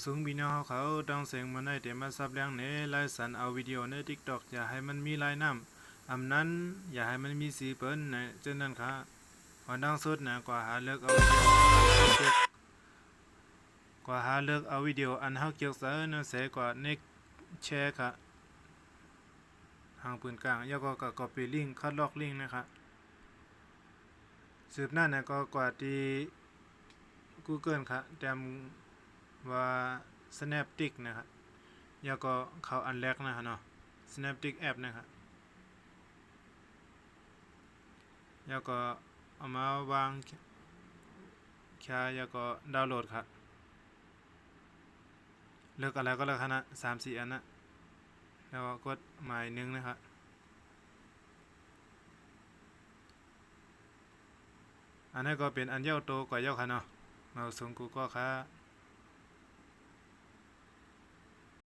สูงบีน้องเขาต้องเสียงมาในแต่มาซับเลี้ยงเนไล่สันเอาวิดีโอใน TikTok อย่าให้มันมีลายน้ำนั้นอย่าให้มันมีสีเปิ้นนะจนนั้นค่ะวันดังสุดนะกว่าหาเลิกเอาวิดีโอกว่าหาเลิกเอาวิดีโออันเฮาเกี่ยวเสนะเสกว่าเน็กแชร์ค่ะหางปืนกลางแล้วก็copy link คัดลอกลิงก์นะคะสืบหน้านะก็กว่าที่ Google ค่ะแต่ว่า Synaptic นะครับแล้วก็เขาอันแรกนะครับเนาะ Synaptic App นะครับแล้วก็เอามาวางแค่แล้วก็ดาวน์โหลดครับเลือกอะไรก็เลือกนะ3-4 อันนะแล้วก็กดหมายหนึ่งนะครับอันนี้ก็เป็นอันเย้าโตกว่าเย้าค่ะเนาะมาส่งกูก็ค่ะ